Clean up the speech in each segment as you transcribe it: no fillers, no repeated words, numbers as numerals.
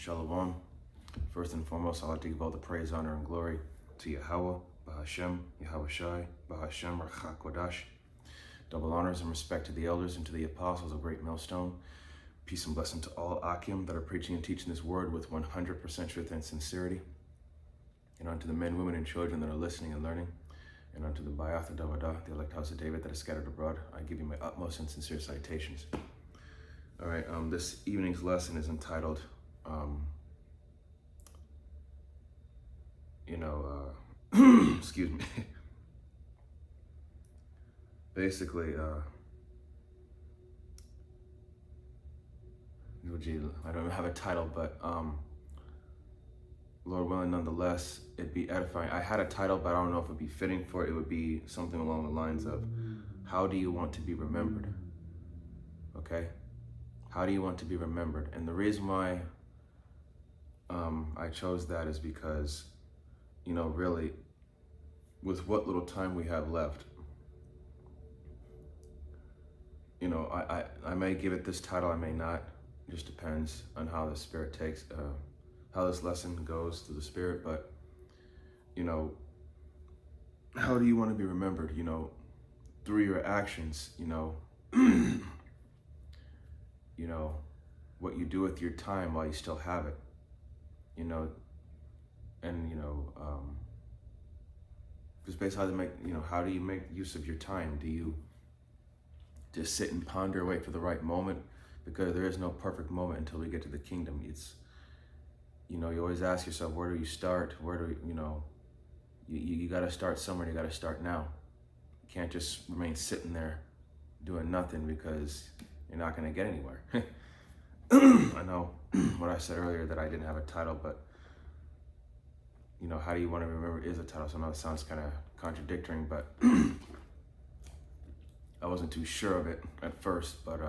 Shalom. First and foremost, I'd like to give all the praise, honor, and glory to Yahweh, Bahashem, Yahweh Shai, Bahashem, Rachak Kodash. Double honors and respect to the elders and to the apostles of Great Millstone. Peace and blessing to all Akim that are preaching and teaching this word with 100% truth and sincerity. And unto the men, women, and children that are listening and learning. And unto the Bayath Davadah, the elect house of David that is scattered abroad, I give you my utmost and sincere citations. All right, this evening's lesson is entitled, excuse me. Basically, I don't have a title, but Lord willing, nonetheless, it'd be edifying. I had a title, but I don't know if it'd be fitting for it. It would be something along the lines of, how do you want to be remembered? Okay? How do you want to be remembered? And the reason why I chose that is because, really, with what little time we have left, I may give it this title, I may not. It just depends on how the Spirit takes, how this lesson goes through the Spirit. But, how do you want to be remembered? Through your actions, what you do with your time while you still have it, just based how to make, how do you make use of your time? Do you just sit and ponder, wait for the right moment? Because there is no perfect moment until we get to the kingdom. It's, you always ask yourself, where do you start? You got to start somewhere. You got to start now. You can't just remain sitting there doing nothing, because you're not going to get anywhere. I know what I said earlier, that I didn't have a title, but how do you want to remember is a title. So I know it sounds kind of contradictory, but I wasn't too sure of it at first, but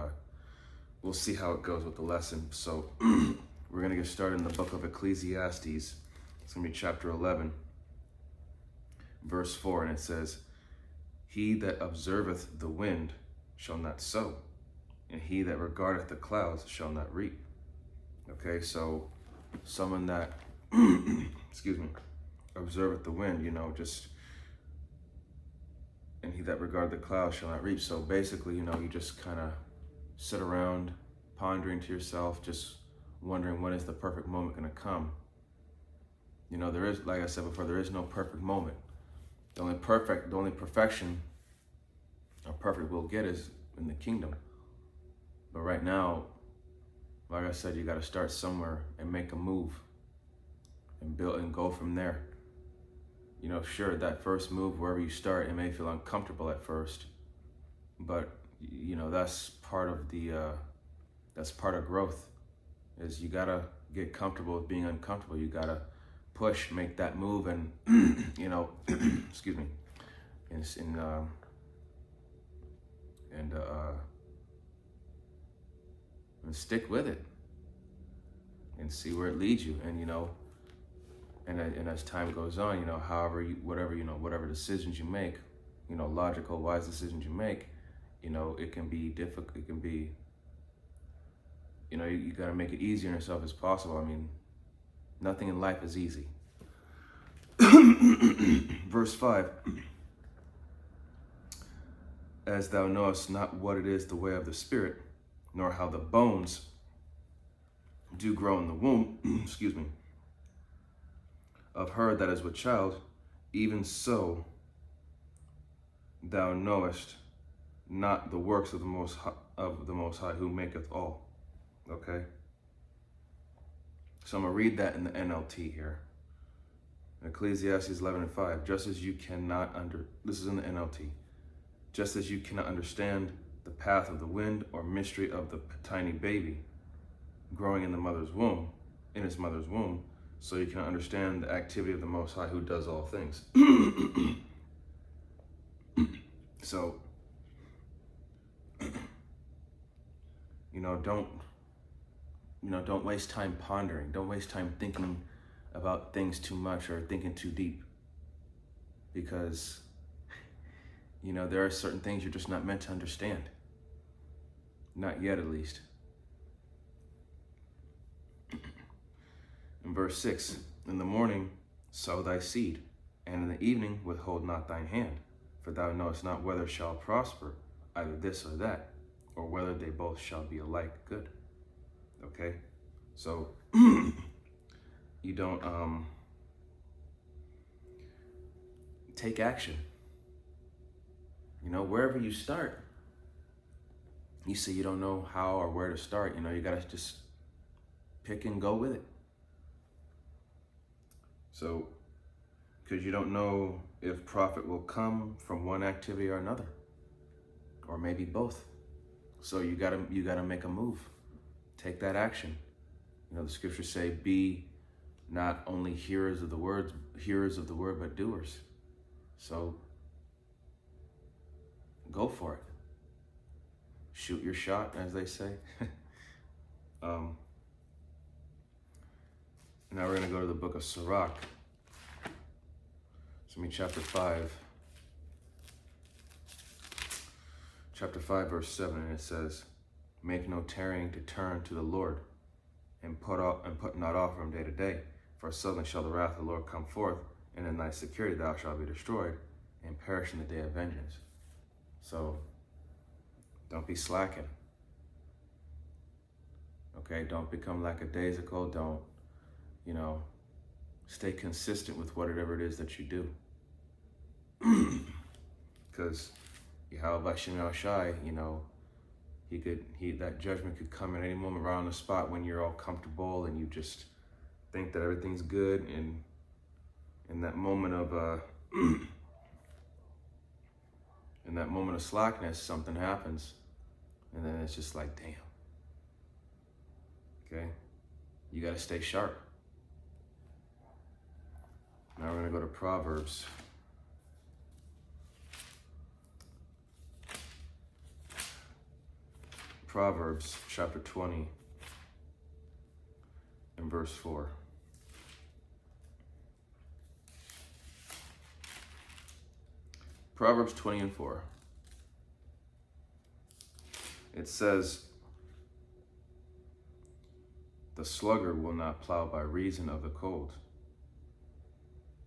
we'll see how it goes with the lesson. So we're going to get started in the book of Ecclesiastes. It's going to be chapter 11, verse 4, and it says, "He that observeth the wind shall not sow, and he that regardeth the clouds shall not reap." Okay, so someone that, excuse me, observeth the wind, and he that regardeth the clouds shall not reap. So basically, you just kind of sit around pondering to yourself, just wondering, when is the perfect moment going to come? There is, like I said before, there is no perfect moment. The only perfection or perfect we'll get is in the kingdom. But right now, like I said, you got to start somewhere and make a move and build and go from there. Sure, that first move, wherever you start, it may feel uncomfortable at first, but that's part of growth. Is you gotta get comfortable with being uncomfortable. You gotta push, make that move, and excuse me, and stick with it and see where it leads you. And as time goes on, whatever decisions you make, logical, wise decisions you make, it can be difficult. It can be, you got to make it easier on yourself as possible. I mean, nothing in life is easy. Verse 5, "As thou knowest not what it is the way of the Spirit, nor how the bones do grow in the womb," excuse me, "of her that is with child, even so thou knowest not the works of the Most High, who maketh all." Okay? So I'm going to read that in the NLT here. Ecclesiastes 11:5. This is in the NLT. "Just as you cannot understand the path of the wind or mystery of the tiny baby growing in its mother's womb, so you cannot understand the activity of the Most High, who does all things." So, don't waste time pondering. Don't waste time thinking about things too much or thinking too deep, because there are certain things you're just not meant to understand. Not yet, at least. In verse 6, in the morning sow thy seed, and in the evening withhold not thine hand, for thou knowest not whether shall prosper, either this or that, or whether they both shall be alike good. Okay? So, you don't take action. You know, wherever you start, you say you don't know how or where to start, you know, you gotta just pick and go with it. So, because you don't know if profit will come from one activity or another, or maybe both. So you gotta make a move. Take that action. You know, the scriptures say, be not only hearers of the word, but doers. So go for it. Shoot your shot, as they say. Now we're going to go to the book of Sirach. Chapter 5. Chapter 5, verse 7, and it says, make no tarrying to turn to the Lord, and put not off from day to day. For suddenly shall the wrath of the Lord come forth, and in thy security thou shalt be destroyed, and perish in the day of vengeance. So, don't be slacking. Okay, don't become lackadaisical. Don't, you know, stay consistent with whatever it is that you do. Because Yahweh Shem Shai, you know, that judgment could come at any moment right on the spot when you're all comfortable and you just think that everything's good, and in that moment of in that moment of slackness, something happens, and then it's just like, damn. Okay, you got to stay sharp. Now we're going to go to Proverbs. Proverbs chapter 20 and verse 4. Proverbs 20 and 4. It says, the sluggard will not plow by reason of the cold.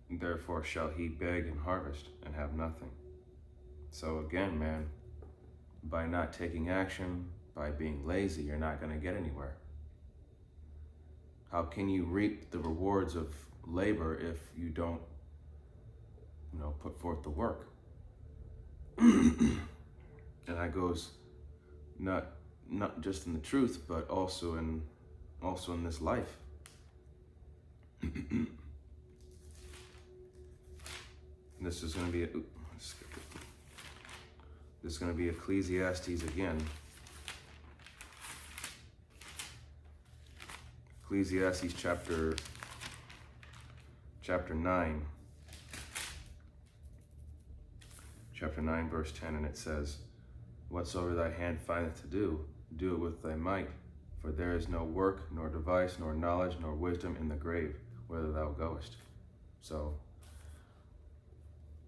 Therefore shall he beg and harvest and have nothing. So again, man, by not taking action, by being lazy, you're not going to get anywhere. How can you reap the rewards of labor if you don't, you know, put forth the work? And that goes not just in the truth, but also in this life. This is going to be Ecclesiastes again. Ecclesiastes chapter 9. Chapter 9, verse 10, and it says, whatsoever thy hand findeth to do, do it with thy might, for there is no work, nor device, nor knowledge, nor wisdom in the grave, whither thou goest. So,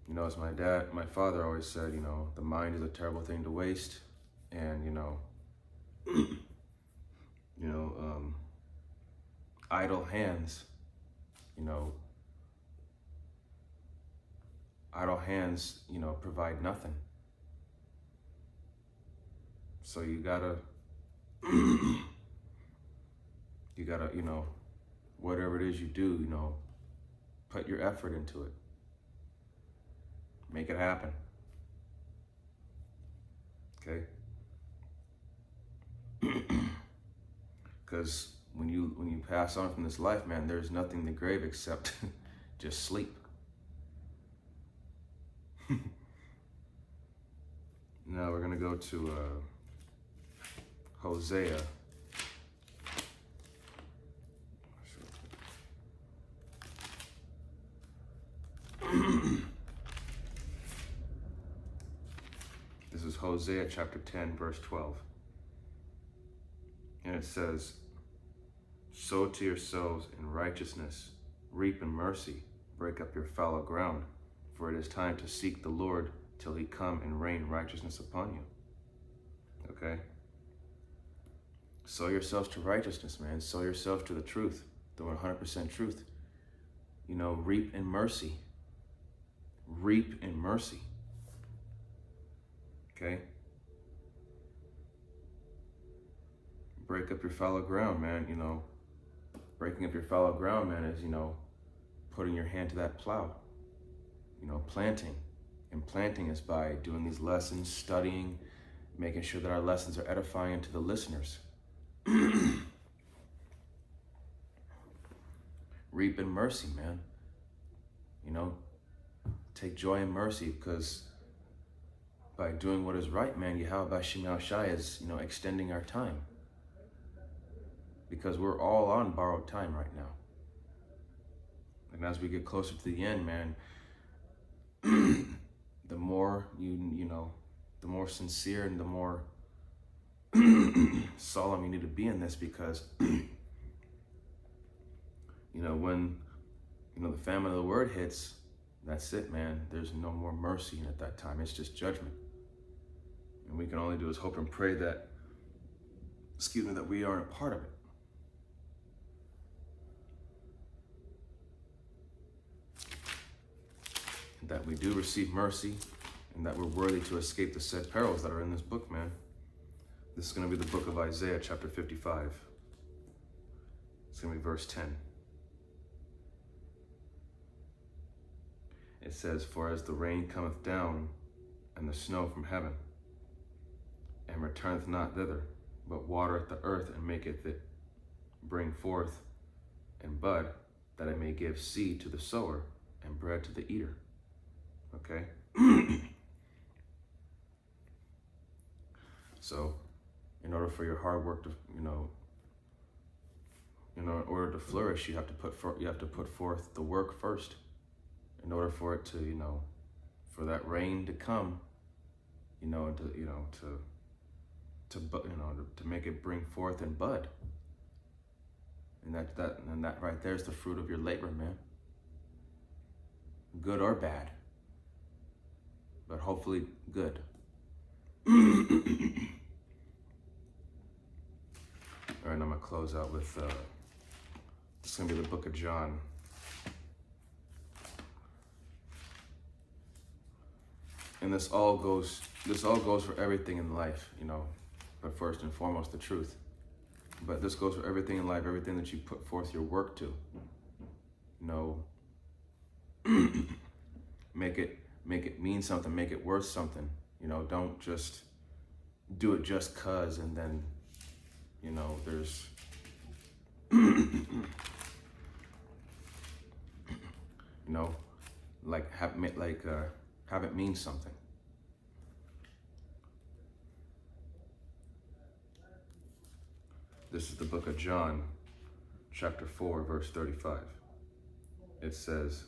you know, as my father always said, you know, the mind is a terrible thing to waste, and, you know, idle hands, provide nothing. So you gotta, whatever it is you do, put your effort into it. Make it happen. Okay? Because when you pass on from this life, man, there's nothing in the grave except just sleep. Now we're going to go to Hosea. This is Hosea chapter 10, verse 12. And it says, sow to yourselves in righteousness, reap in mercy, break up your fallow ground, for it is time to seek the Lord till he come and rain righteousness upon you. Okay? Sow yourselves to righteousness, man. Sow yourself to the truth. the 100% truth. You know, reap in mercy. Reap in mercy. Okay? Break up your fallow ground, man. You know, breaking up your fallow ground, man, is, you know, putting your hand to that plow. You know, planting. And planting is by doing these lessons, studying, making sure that our lessons are edifying to the listeners. Reap in mercy, man. You know, take joy in mercy, because by doing what is right, man, Yahweh Shemel Shai is, you know, extending our time. Because we're all on borrowed time right now. And as we get closer to the end, man, the more you know, the more sincere and the more solemn you need to be in this, because you know, when, you know, the famine of the word hits, that's it, man. There's no more mercy at that time. It's just judgment. And we can only do is hope and pray that, that we aren't a part of it. That we do receive mercy, and that we're worthy to escape the said perils that are in this book, man. This is going to be the book of Isaiah, chapter 55. It's going to be verse 10. It says, "For as the rain cometh down, and the snow from heaven, and returneth not thither, but watereth the earth, and maketh it bring forth and bud, that it may give seed to the sower, and bread to the eater." Okay? So, in order for your hard work to, you know, in order to flourish, you have to put forth the work first. In order for it to, you know, for that rain to come, you know, to make it bring forth and bud. And that right there is the fruit of your labor, man. Good or bad, but hopefully good. All right, I'm gonna close out with this is gonna be the book of John. And this all goes for everything in life, you know, but first and foremost, the truth. But this goes for everything in life, everything that you put forth your work to. You know, make it mean something, make it worth something. You know, don't just do it just cause, and then, you know, there's you know, have it mean something. This is the book of John, chapter 4, verse 35. It says,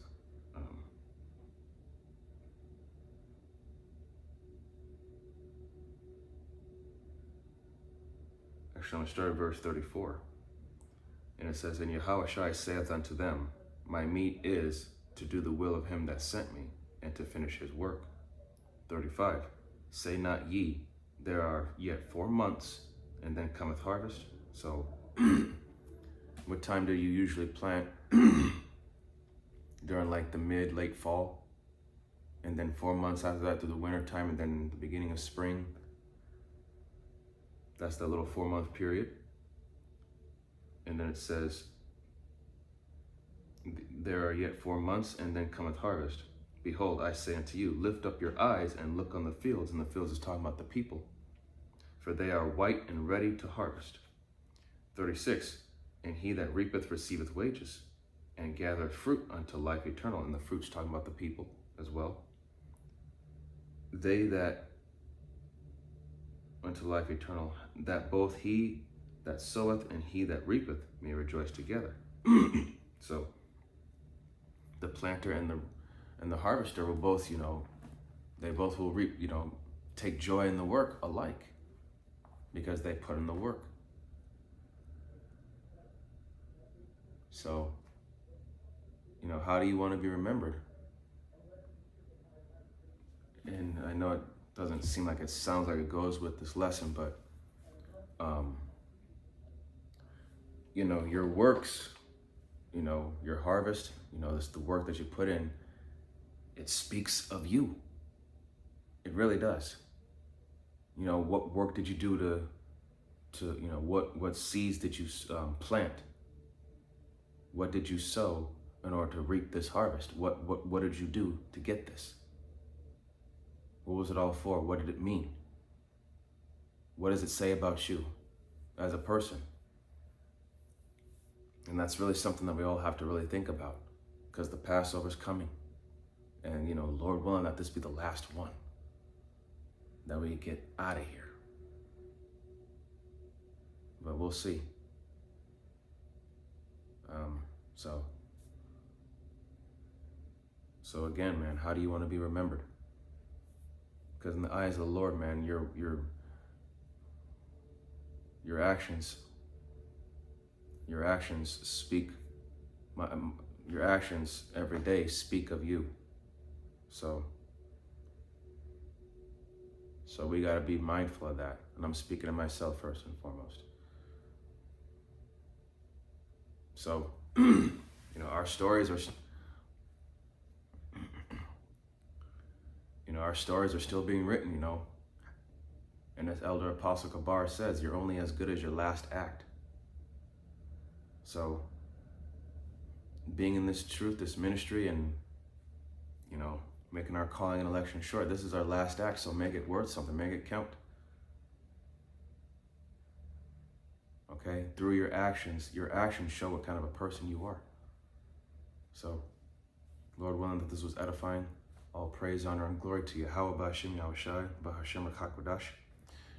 actually, I'm going to start at verse 34. And it says, "And Yahushua saith unto them, My meat is to do the will of him that sent me, and to finish his work." 35. "Say not ye, there are yet 4 months, and then cometh harvest." So, what time do you usually plant? During like the late fall, and then 4 months after that through the winter time, and then the beginning of spring. That's that little 4-month period. And then it says, "There are yet 4 months, and then cometh harvest. Behold, I say unto you, lift up your eyes and look on the fields." And the fields is talking about the people. "For they are white and ready to harvest." 36. "And he that reapeth receiveth wages, and gathereth fruit unto life eternal." And the fruit's talking about the people as well. "They that unto life eternal, that both he that soweth and he that reapeth may rejoice together." So the planter and the harvester will both, you know, they both will reap, you know, take joy in the work alike, because they put in the work. So, you know, how do you want to be remembered? And I know it doesn't seem like it sounds like it goes with this lesson, but you know, your works you know, your harvest, you know, this the work that you put in, it speaks of you. It really does. You know, what work did you do to you know, what seeds did you plant? What did you sow in order to reap this harvest? What did you do to get this? What was it all for? What did it mean? What does it say about you as a person? And that's really something that we all have to really think about, because the Passover's coming. And, you know, Lord willing, that this be the last one, that we get out of here. But we'll see. So again, man, how do you want to be remembered? Because in the eyes of the Lord, man, your actions speak. Your actions every day speak of you. So we got to be mindful of that. And I'm speaking to myself first and foremost. So, you know, our stories are still being written, you know. And as Elder Apostle Kabar says, you're only as good as your last act. So, being in this truth, this ministry, and, you know, making our calling and election sure, this is our last act, so make it worth something, make it count. Okay? Through your actions show what kind of a person you are. So, Lord willing that this was edifying. All praise, honor, and glory to Yahweh, Ba'ashem, Yahushai, Ba'ashem, Rakakwadash.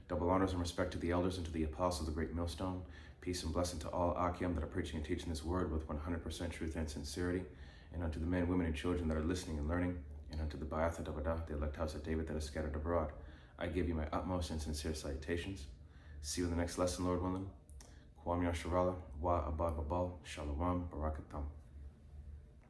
Double honors and respect to the elders and to the apostles of the great millstone. Peace and blessing to all Akim that are preaching and teaching this word with 100% truth and sincerity. And unto the men, women, and children that are listening and learning. And unto the Ba'ath and Dabadah, the elect house of David that is scattered abroad. I give you my utmost and sincere salutations. See you in the next lesson, Lord willing. Kwam Yasharala, Wa Abad Babal, Shalom, Barakatam.